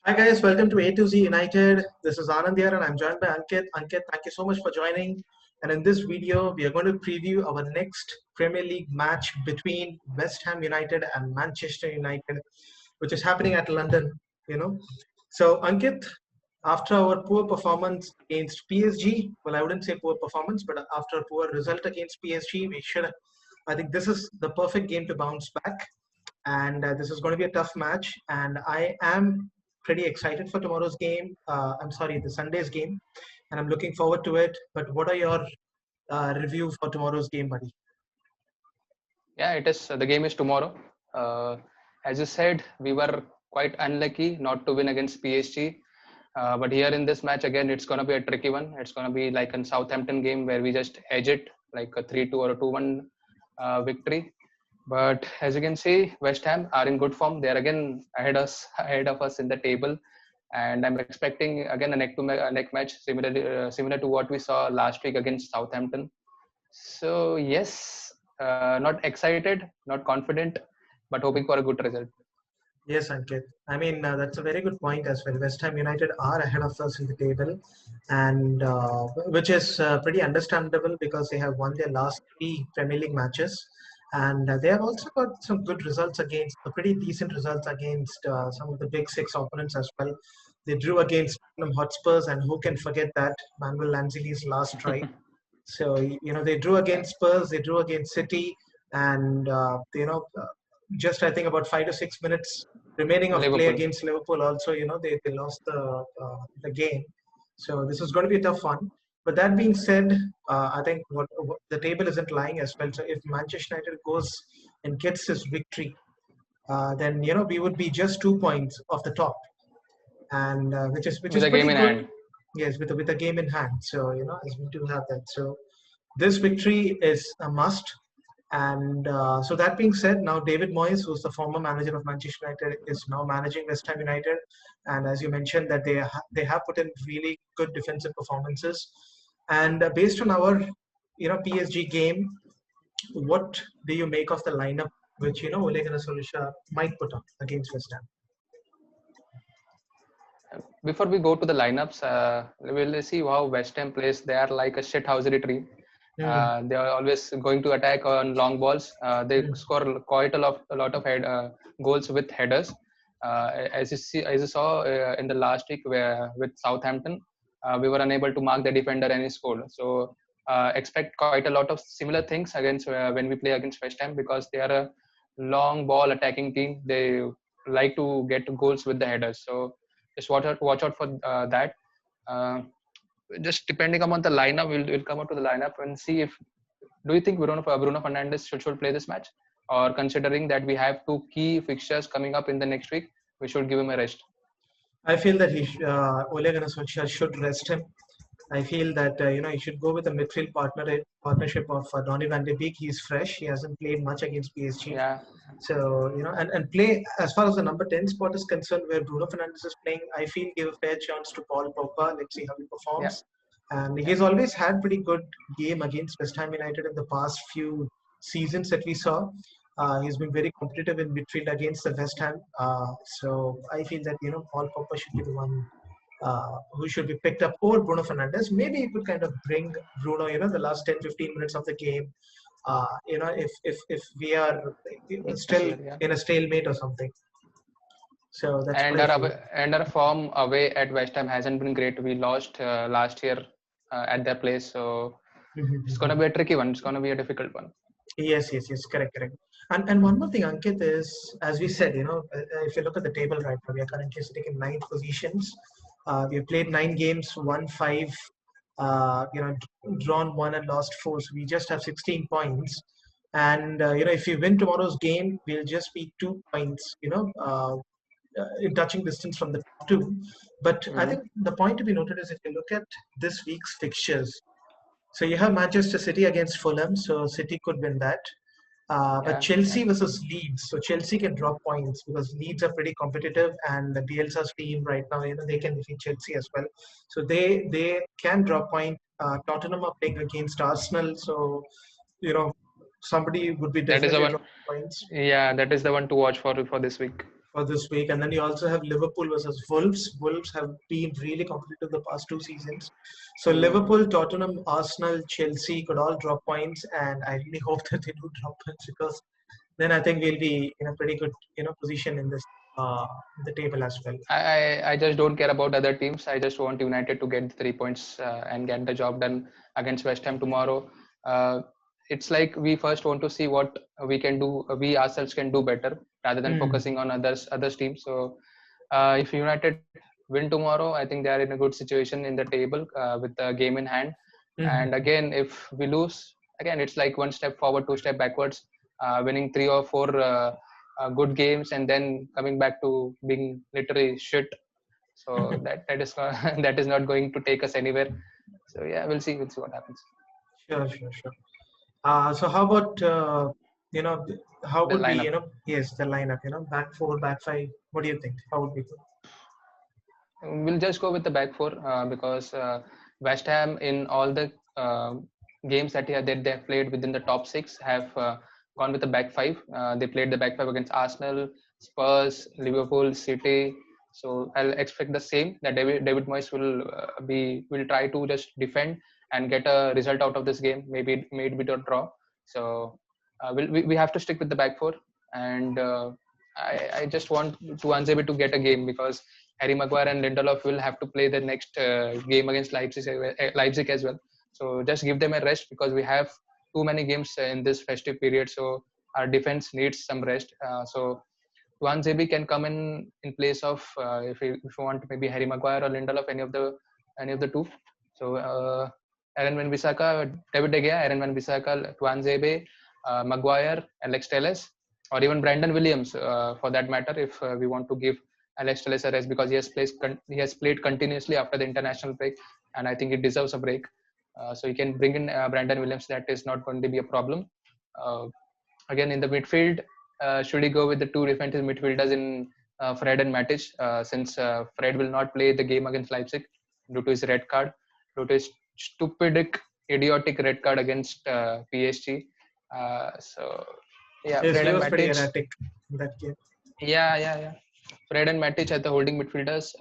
Hi guys, welcome to A to Z United. This is Anand here and I'm joined by Ankit. Ankit, thank you so much for joining. And in this video, we are going to preview our next Premier League match between West Ham United and Manchester United, which is happening at London, you know. So Ankit, after our poor performance against PSG, well, I wouldn't say poor performance, but after a poor result against PSG, I think this is the perfect game to bounce back. And this is going to be a tough match. And I am pretty excited for tomorrow's game. I'm sorry, the Sunday's game, and I'm looking forward to it. But what are your review for tomorrow's game, buddy? Yeah, it is. The game is tomorrow. Uh, as you said, we were quite unlucky not to win against PSG. But here in this match, again, it's going to be a tricky one. It's going to be like a Southampton game where we just edge it like a 3-2 or a 2-1 victory. But as you can see, West Ham are in good form. They are again ahead of us in the table. And I'm expecting again a neck match similar to what we saw last week against Southampton. So yes, not excited, not confident, but hoping for a good result. Yes, Ankit. I mean, that's a very good point as well. West Ham United are ahead of us in the table, and which is pretty understandable because they have won their last three Premier League matches, and they have also got some good results against, pretty decent results against some of the big six opponents as well. They drew against Tottenham Hotspurs, and who can forget that Manuel Lanzini's last try. So they drew against Spurs, they drew against City, and just I think about 5 to 6 minutes remaining of play Liverpool. against Liverpool. Also, they lost the game. So this is going to be a tough one. But that being said, I think what the table isn't lying as well. So if Manchester United goes and gets this victory, then we would be just 2 points off the top, and which With is a game pretty in good. hand. Yes, with a game in hand. So as we do have that. So this victory is a must. And so that being said, now David Moyes, who's the former manager of Manchester United, is now managing West Ham United. And as you mentioned, that they have put in really good defensive performances. And based on our PSG game, what do you make of the lineup which Ole Gunnar Solskjaer might put up against West Ham? Before we go to the lineups, we'll see how West Ham plays. They are like a shithousery tree. Mm, They are always going to attack on long balls. They mm, score quite a lot of goals with headers. As you saw in the last week where with Southampton, we were unable to mark the defender and he scored. So expect quite a lot of similar things against when we play against West Ham because they are a long ball attacking team. They like to get goals with the headers. So just watch out for that. Uh, just depending upon the lineup, we'll come up to the lineup and see if do you think Bruno Fernandes should play this match, or considering that we have two key fixtures coming up in the next week, we should give him a rest. I feel that Ole Gunnar Solskjaer should rest him. I feel that he should go with a midfield partnership of Donny van de Beek. He's fresh. He hasn't played much against PSG. Yeah, So and play as far as the number 10 spot is concerned, where Bruno Fernandes is playing. I feel give a fair chance to Paul Pogba. Let's see how he yeah, performs. And yeah. he's always had pretty good game against West Ham United in the past few seasons that we saw. He's been very competitive in midfield against the West Ham. So I feel that Paul Pogba should be the one who should be picked up over Bruno Fernandes. Maybe he could kind of bring Bruno, the last 10-15 minutes of the game. If we are still Necessary, yeah. in a stalemate or something. So that's what And I feel. our form away at West Ham hasn't been great. We lost last year at their place, so it's gonna be a tricky one. It's gonna be a difficult one. Yes, correct. And one more thing, Ankit, is as we said, if you look at the table right now, we are currently sitting in ninth positions. We have played 9 games, won 5, drawn 1 and lost 4. So we just have 16 points. And if we win tomorrow's game, we'll just be 2 points, in touching distance from the top two. But I Hmm. think the point to be noted is if you look at this week's fixtures, so you have Manchester City against Fulham, so City could win that. But Yeah, yeah. Chelsea versus Leeds, so Chelsea can drop points because Leeds are pretty competitive, and the Bielsa's team right now, they can defeat Chelsea as well. So they can drop point. Tottenham are playing against Arsenal, so you know somebody would be That is the definitely one. dropping points Yeah, that is the one to watch for this week. for this week. And then you also have Liverpool versus Wolves. Wolves have been really competitive the past 2 seasons. So Mm. Liverpool, Tottenham, Arsenal, Chelsea could all drop points, and I really hope that they do drop points, because then I think we'll be in a pretty good position in this the table as well. I just don't care about other teams. I just want United to get the 3 points and get the job done against West Ham tomorrow. Uh, it's like we first want to see what we can do, we ourselves can do better rather than Mm. focusing on others teams. So if United win tomorrow, I think they are in a good situation in the table with the game in hand. Mhm. And again, if we lose, again it's like one step forward, two step backwards. Winning three or four good games and then coming back to being literally shit. So that is not, that is not going to take us anywhere. So yeah, we'll see what happens. Sure, sure, sure. So how about you know how The would we lineup. yes, the lineup, back four, back five. What do you think? How would we go? We'll just go with the back four because West Ham in all the games that they have played within the top six have gone with the back five. They played the back five against Arsenal, Spurs, Liverpool, City. So I'll expect the same, that David Moyes will try to just defend and get a result out of this game. Maybe a draw. So we have to stick with the back four, and I just want Tuanzebe to get a game because Harry Maguire and Lindelof will have to play the next game against Leipzig as well. So just give them a rest because we have too many games in this festive period. So our defense needs some rest. So Tuan Zebi can come in place of if you want maybe Harry Maguire or Lindelof, any of the two. So Aaron Van Bissaka, David De Gea, Aaron Van Bissaka, Tuan Zebe, Maguire, Alex Telles, or even Brandon Williams for that matter. If we want to give Alex Telles a rest because he has played continuously after the international break, and I think he deserves a break. So you can bring in Brandon Williams. That is not going to be a problem. Uh, Again, in the midfield, should he go with the two defensive midfielders in Fred and Matic, since Fred will not play the game against Leipzig due to his red card, due to his stupidic, idiotic red card against PSG. So yeah, Yes, Fred he and was pretty Matic. erratic in that game. Yeah. Fred and Matic at the holding midfielders.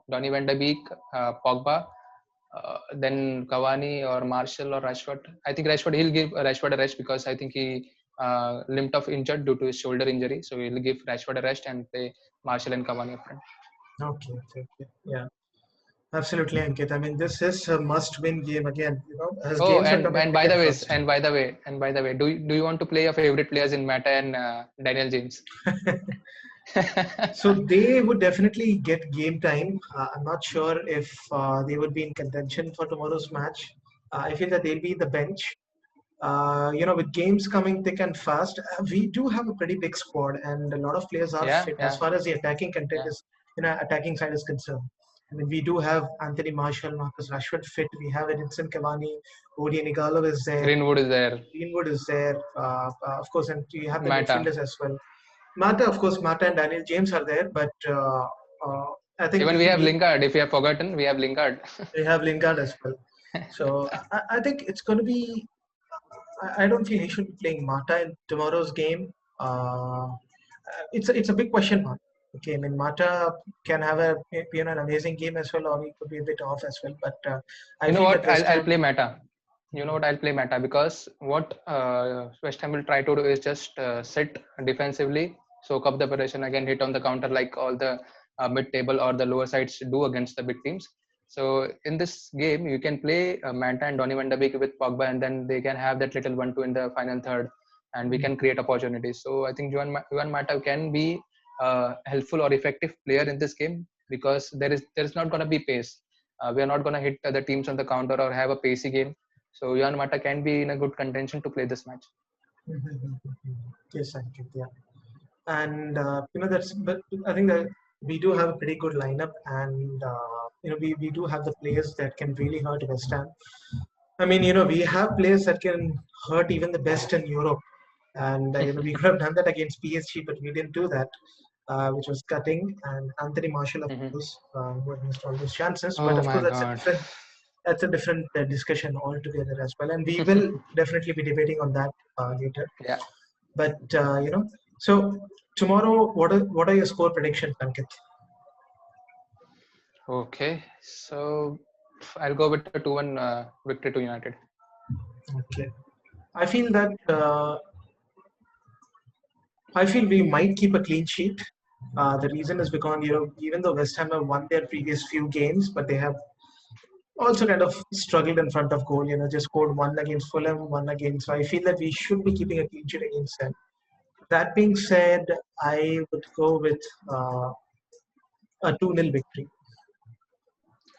Donny van de Beek, Pogba, then Cavani or Marshall or Rashford. I think Rashford, he'll give Rashford a rest because I think he limped off injured due to his shoulder injury. So he'll give Rashford a rest and play Marshall and Cavani up front. Okay, okay, okay. Yeah, absolutely, Ankit. I mean, this is a must-win game again. As Oh, games are and coming and thick by and the way, fast. do you want to play your favorite players in Mata and Daniel James? So they would definitely get game time. I'm not sure if they would be in contention for tomorrow's match. I feel that they'll be the bench. With games coming thick and fast, we do have a pretty big squad, and a lot of players are Yeah, fit as yeah, far as the attacking content yeah. is, attacking side is concerned. I mean, we do have Anthony Marshall, Marcus Rashford fit. We have Edinson Cavani, Odion Igalo is there, Greenwood is there. Greenwood is there, of course, and we have the Mata. midfielders as well. Mata, of course, Mata and Daniel James are there, but uh, I think Even we have Lingard. If you have forgotten, we have Lingard. we have Lingard as well. So I think it's going to be. I don't feel he should be playing Mata in tomorrow's game. It's a big question mark. Okay, I mean Mata can have an amazing game as well, or he could be a bit off as well. But I You know feel that what? West I'll Ham. play Meta. You know what? I'll play Meta because what West Ham will try to do is just sit defensively, soak up the possession, again hit on the counter like all the mid-table or the lower sides do against the big teams. So in this game, you can play Manta and Donny van de Beek with Pogba, and then they can have that little 1-2 in the final third, and we can create opportunities. So I think Juan Mata can be a helpful or effective player in this game because there is not going to be pace. We are not going to hit the teams on the counter or have a pacey game. So Juan Mata can be in a good contention to play this match. Yes, I think, yeah. And that's, but I think that we do have a pretty good lineup, and we do have the players that can really hurt West Ham. I mean, we have players that can hurt even the best in Europe, and we could have done that against PSG, but we didn't do that, which was cutting and Anthony Marshall, of Mhm. course, who had missed all those chances. But Oh of my course, God. that's a different discussion altogether as well, and we will definitely be debating on that later. Yeah. But So tomorrow, what are your score predictions, Ankit? Okay, so I'll go with a 2-1 victory to United. Okay. I feel that I feel we might keep a clean sheet. The reason is because even though West Ham have won their previous few games, but they have also kind of struggled in front of goal. Just scored one against Fulham, one against. So I feel that we should be keeping a clean sheet against them. That being said, I would go with uh, a 2-0 victory. You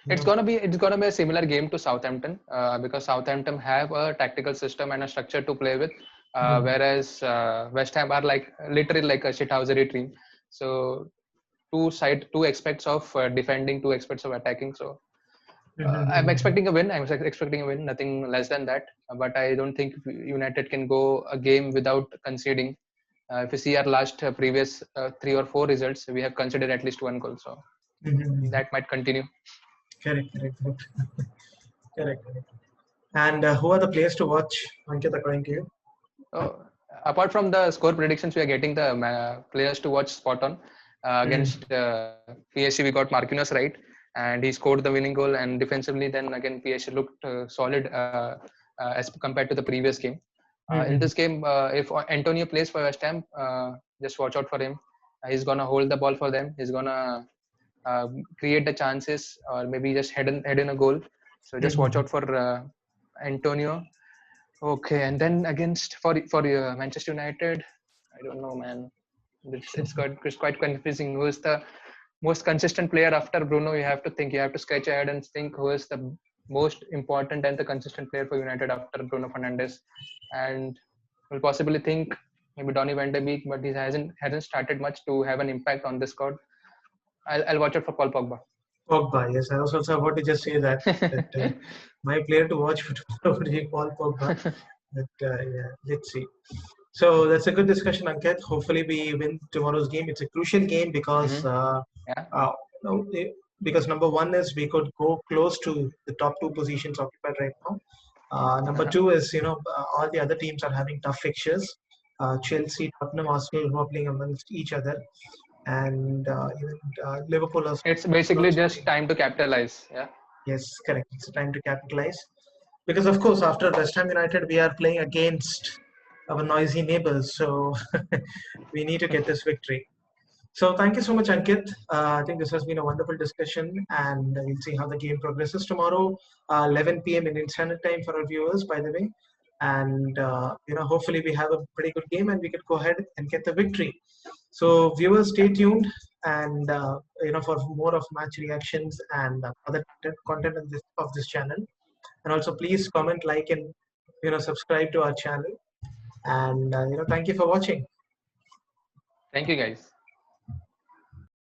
know. It's gonna be a similar game to Southampton because Southampton have a tactical system and a structure to play with, Mhm. whereas West Ham are like literally like a shithousery team. So two aspects of defending, two aspects of attacking. So I'm Mhm. expecting a win. I'm expecting a win, nothing less than that. But I don't think United can go a game without conceding. If you see our last previous 3 or 4 results, we have conceded at least one goal. So Mhm. that might continue. Correct, correct, correct. Correct, correct. And who are the players to watch, Ankit, according to you? So, apart from the score predictions, we are getting the players to watch spot on. Against Mhm. PSG, we got Marquinhos right, and he scored the winning goal. And defensively, then again, PSG looked solid as compared to the previous game. In Mhm. this game, if Antonio plays for West Ham, just watch out for him. He's gonna hold the ball for them. He's gonna create the chances, or maybe just head in a goal. So just watch Mhm. out for Antonio. Okay, and then against for Manchester United, I don't know, man. It's quite confusing. Who is the most consistent player after Bruno? You have to think. You have to sketch ahead and think who is the most important and the consistent player for United after Bruno Fernandes, and we'll possibly think maybe Donny Van de Beek, but he hasn't started much to have an impact on this squad. I'll watch out for Paul Pogba. Pogba, yes, I was also about to just say that my player to watch for tomorrow would be Paul Pogba. But yeah, let's see. So that's a good discussion, Ankit. Hopefully, we win tomorrow's game. It's a crucial game because Hmm. Yeah. uh, no, because number one is we could go close to the top two positions occupied right now. Number Uh-huh. two is all the other teams are having tough fixtures. Chelsea, Tottenham, Arsenal who are playing amongst each other, and even Liverpool are It's basically also just playing. time to capitalize. Yeah. Yes, correct. It's a time to capitalize. Because, of course, after West Ham United, we are playing against our noisy neighbors. So we need to get this victory. So thank you so much, Ankit. I think this has been a wonderful discussion, and we'll see how the game progresses tomorrow, 11 p.m. Indian Standard Time for our viewers, by the way. And hopefully we have a pretty good game, and we could go ahead and get the victory. So viewers, stay tuned, and for more of match reactions and other content of this channel. And also, please comment, like, and subscribe to our channel. And thank you for watching. Thank you, guys.